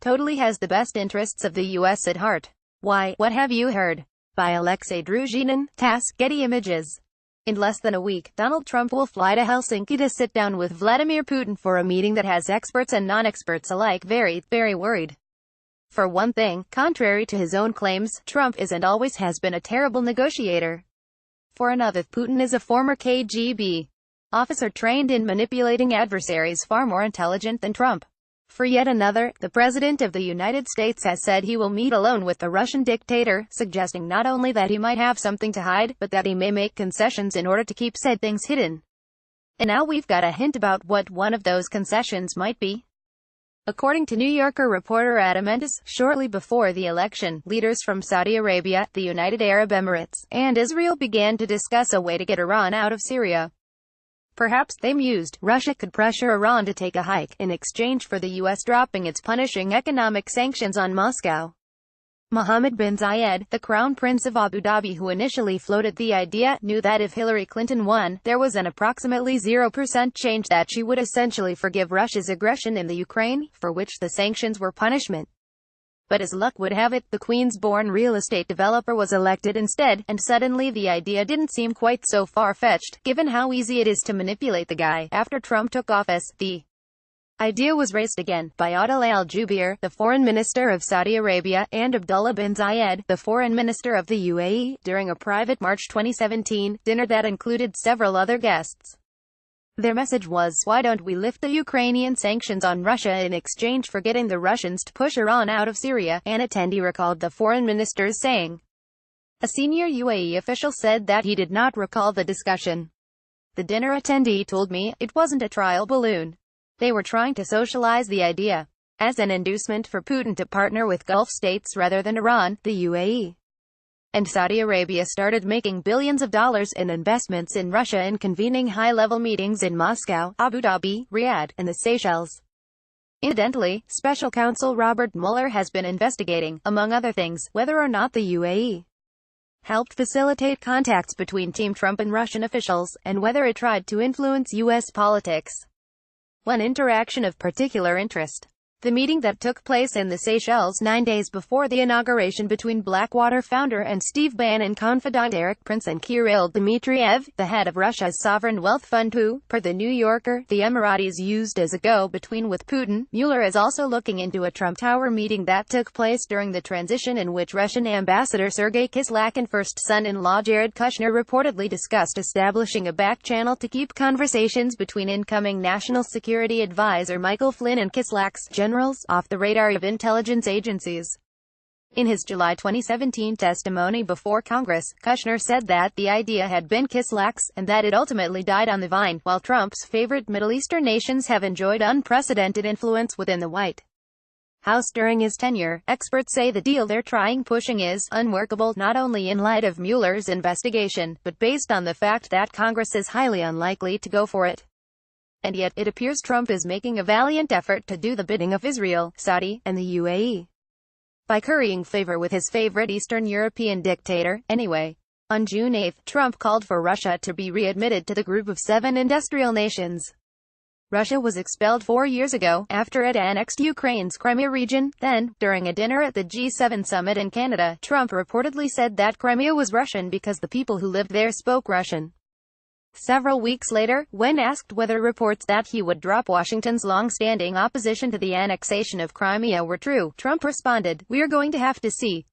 totally has the best interests of the U.S. at heart. Why, what have you heard? By Alexei Druzhinin, TASS, Getty Images. In less than a week, Donald Trump will fly to Helsinki to sit down with Vladimir Putin for a meeting that has experts and non-experts alike very worried. For one thing, contrary to his own claims, Trump is and always has been a terrible negotiator. For another, Putin is a former KGB officer trained in manipulating adversaries, far more intelligent than Trump. For yet another, the President of the United States has said he will meet alone with the Russian dictator, suggesting not only that he might have something to hide, but that he may make concessions in order to keep said things hidden. And now we've got a hint about what one of those concessions might be. According to New Yorker reporter Adam Entis, shortly before the election, leaders from Saudi Arabia, the United Arab Emirates, and Israel began to discuss a way to get Iran out of Syria. Perhaps, they mused, Russia could pressure Iran to take a hike, in exchange for the U.S. dropping its punishing economic sanctions on Moscow. Mohammed bin Zayed, the Crown Prince of Abu Dhabi who initially floated the idea, knew that if Hillary Clinton won, there was an approximately 0% chance that she would essentially forgive Russia's aggression in the Ukraine, for which the sanctions were punishment. But as luck would have it, the Queens-born real estate developer was elected instead, and suddenly the idea didn't seem quite so far-fetched, given how easy it is to manipulate the guy. After Trump took office, the idea was raised again, by Adel al-Jubeir, the foreign minister of Saudi Arabia, and Abdullah bin Zayed, the foreign minister of the UAE, during a private March 2017 dinner that included several other guests. Their message was, why don't we lift the Ukrainian sanctions on Russia in exchange for getting the Russians to push Iran out of Syria, an attendee recalled the foreign ministers saying. A senior UAE official said that he did not recall the discussion. The dinner attendee told me, it wasn't a trial balloon. They were trying to socialize the idea as an inducement for Putin to partner with Gulf states rather than Iran, the UAE. And Saudi Arabia started making billions of dollars in investments in Russia and convening high-level meetings in Moscow, Abu Dhabi, Riyadh, and the Seychelles. Incidentally, Special Counsel Robert Mueller has been investigating, among other things, whether or not the UAE helped facilitate contacts between Team Trump and Russian officials, and whether it tried to influence U.S. politics. One interaction of particular interest. The meeting that took place in the Seychelles 9 days before the inauguration between Blackwater founder and Steve Bannon confidant Eric Prince and Kirill Dmitriev, the head of Russia's sovereign wealth fund who, per the New Yorker, the Emiratis used as a go-between with Putin. Mueller is also looking into a Trump Tower meeting that took place during the transition in which Russian Ambassador Sergei Kislyak and first son-in-law Jared Kushner reportedly discussed establishing a back channel to keep conversations between incoming National Security Advisor Michael Flynn and Kislak's generals off the radar of intelligence agencies. In his July 2017 testimony before Congress, Kushner said that the idea had been Kislak's, and that it ultimately died on the vine, while Trump's favorite Middle Eastern nations have enjoyed unprecedented influence within the White House during his tenure. Experts say the deal they're pushing is unworkable, not only in light of Mueller's investigation, but based on the fact that Congress is highly unlikely to go for it. And yet, it appears Trump is making a valiant effort to do the bidding of Israel, Saudi, and the UAE. By currying favor with his favorite Eastern European dictator, anyway. On June 8, Trump called for Russia to be readmitted to the group of 7 industrial nations. Russia was expelled 4 years ago, after it annexed Ukraine's Crimea region. Then, during a dinner at the G7 summit in Canada, Trump reportedly said that Crimea was Russian because the people who lived there spoke Russian. Several weeks later, when asked whether reports that he would drop Washington's long-standing opposition to the annexation of Crimea were true, Trump responded, "We're going to have to see."